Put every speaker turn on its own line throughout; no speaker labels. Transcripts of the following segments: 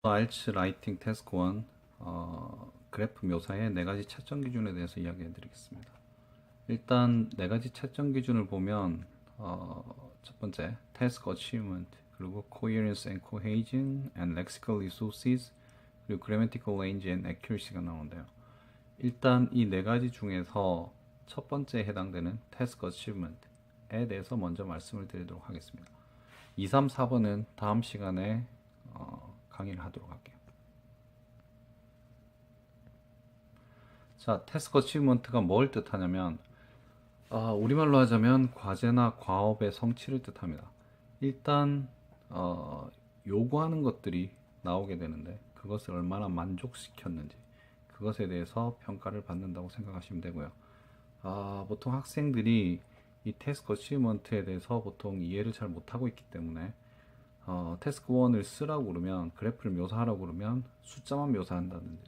알츠 라이팅 태스크 1 그래프 묘사의 네 가지 채점 기준에 대해서 이야기해 드리겠습니다. 일단 네 가지 채점 기준을 보면 첫 번째 task achievement, 그리고 coherence and cohesion and lexical resources, 그리고 grammatical range and accuracy가 나오는데요. 일단 이 네 가지 중에서 첫 번째에 해당되는 task achievement에 대해서 먼저 말씀을 드리도록 하겠습니다. 2, 3, 4번은 다음 시간에 강의를 하도록 할게요. 자, 태스크 어치브먼트가 뭘 뜻하냐면 우리말로 하자면 과제나 과업의 성취를 뜻합니다. 일단 요구하는 것들이 나오게 되는데 그것을 얼마나 만족시켰는지 그것에 대해서 평가를 받는다고 생각하시면 되고요. 보통 학생들이 이 태스크 어치브먼트에 대해서 보통 이해를 잘 못하고 있기 때문에 태스크 1을 쓰라고 그러면, 그래프를 묘사하라고 그러면 숫자만 묘사한다든지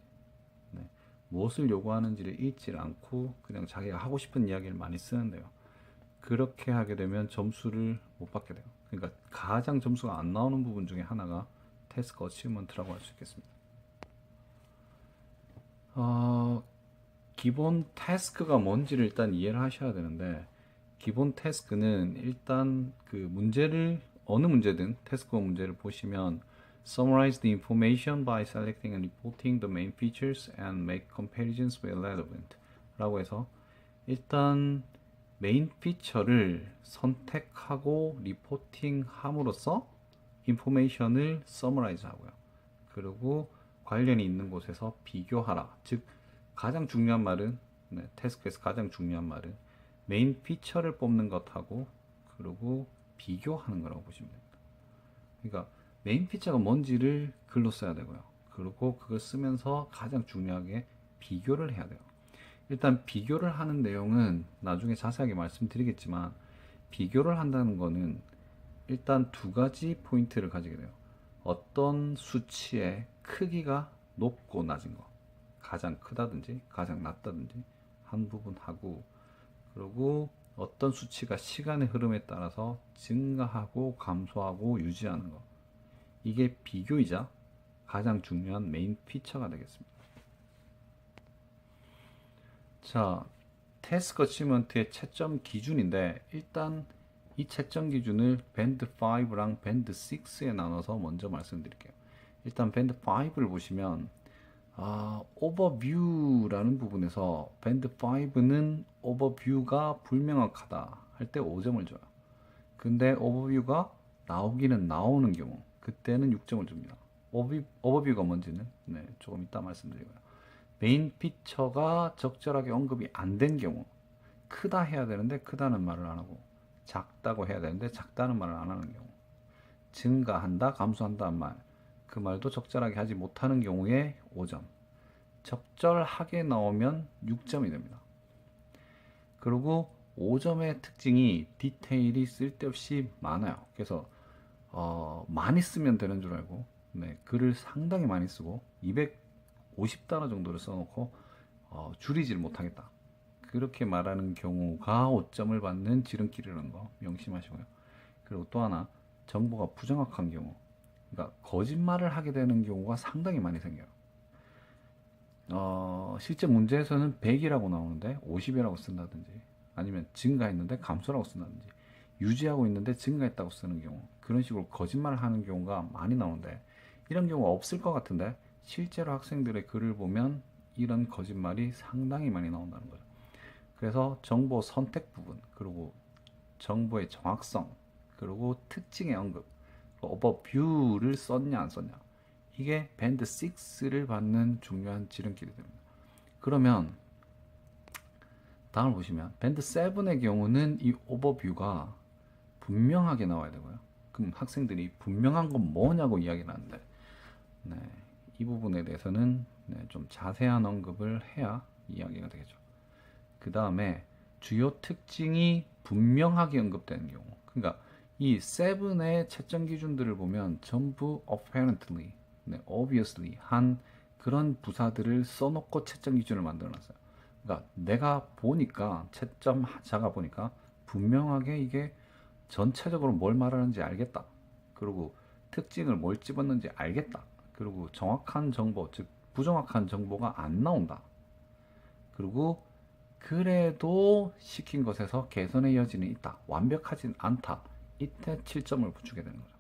무엇을 요구하는지를 읽지 않고 그냥 자기가 하고 싶은 이야기를 많이 쓰는데요. 그렇게 하게 되면 점수를 못 받게 돼요. 그러니까 가장 점수가 안 나오는 부분 중에 하나가 태스크 어치브먼트라고 할 수 있겠습니다. 기본 태스크가 뭔지를 일단 이해를 하셔야 되는데, 기본 태스크는 일단 그 문제를, 어느 문제든 태스크 문제를 보시면 summarize the information by selecting and reporting the main features and make comparisons where relevant 라고 해서, 일단 메인 피처를 선택하고 리포팅 함으로써 인포메이션을 서머라이즈 하고요. 그리고 관련이 있는 곳에서 비교하라. 즉 가장 중요한 말은, 태스크에서 가장 중요한 말은 메인 피처를 뽑는 것하고 그리고 비교하는 거라고 보시면 됩니다. 그러니까 메인 피처가 뭔지를 글로 써야 되고요. 그리고 그걸 쓰면서 가장 중요하게 비교를 해야 돼요. 일단 비교를 하는 내용은 나중에 자세하게 말씀드리겠지만, 비교를 한다는 거는 일단 두 가지 포인트를 가지게 돼요. 어떤 수치의 크기가 높고 낮은 거, 가장 크다든지 가장 낮다든지 한 부분하고, 그리고 어떤 수치가 시간의 흐름에 따라서 증가하고 감소하고 유지하는 거, 이게 비교이자 가장 중요한 메인 피처가 되겠습니다. 자, 태스크 어치먼트의 채점 기준인데, 일단 이 채점 기준을 밴드 5랑 밴드 6에 나눠서 먼저 말씀드릴게요. 일단 밴드 5를 보시면 오버뷰라는 부분에서 밴드 5는 오버뷰가 불명확하다 할 때 5점을 줘요. 근데 오버뷰가 나오기는 나오는 경우, 그때는 6점을 줍니다. 오버뷰가 뭔지는 조금 이따 말씀드리고요. 메인 피처가 적절하게 언급이 안 된 경우, 크다 해야 되는데 크다는 말을 안 하고, 작다고 해야 되는데 작다는 말을 안 하는 경우, 증가한다, 감소한다는 말, 그 말도 적절하게 하지 못하는 경우에 5점, 적절하게 나오면 6점이 됩니다. 그리고 5점의 특징이 디테일이 쓸데없이 많아요. 그래서 많이 쓰면 되는 줄 알고 글을 상당히 많이 쓰고 250단어 정도를 써놓고 줄이질 못하겠다, 그렇게 말하는 경우가 5점을 받는 지름길이라는 거 명심하시고요. 그리고 또 하나, 정보가 부정확한 경우, 그러니까 거짓말을 하게 되는 경우가 상당히 많이 생겨요. 실제 문제에서는 100이라고 나오는데 50이라고 쓴다든지, 아니면 증가했는데 감소라고 쓴다든지, 유지하고 있는데 증가했다고 쓰는 경우, 그런 식으로 거짓말을 하는 경우가 많이 나오는데, 이런 경우가 없을 것 같은데 실제로 학생들의 글을 보면 이런 거짓말이 상당히 많이 나온다는 거죠. 그래서 정보 선택 부분, 그리고 정보의 정확성, 그리고 특징의 언급, 오버뷰를 썼냐 안 썼냐, 이게 밴드 6를 받는 중요한 지름길이 됩니다. 그러면 다음을 보시면 밴드 7의 경우는 이 오버뷰가 분명하게 나와야 되고요. 그럼 학생들이 분명한 건 뭐냐고 이야기를 하는데, 이 부분에 대해서는 좀 자세한 언급을 해야 이야기가 되겠죠. 그 다음에 주요 특징이 분명하게 언급되는 경우, 그러니까 이 7의 채점 기준들을 보면 전부 apparently, obviously 한 그런 부사들을 써놓고 채점 기준을 만들어 놨어요. 그러니까 내가 보니까, 채점자가 보니까 분명하게 이게 전체적으로 뭘 말하는지 알겠다, 그리고 특징을 뭘 집었는지 알겠다, 그리고 정확한 정보, 즉 부정확한 정보가 안 나온다. 그리고 그래도 시킨 것에서 개선의 여지는 있다. 완벽하진 않다. 이때 7점을 붙이게 되는 거죠.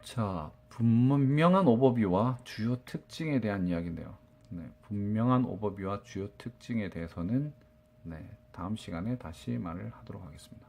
자, 분명한 오버뷰와 주요 특징에 대한 이야기인데요. 네, 분명한 오버뷰와 주요 특징에 대해서는 다음 시간에 다시 말을 하도록 하겠습니다.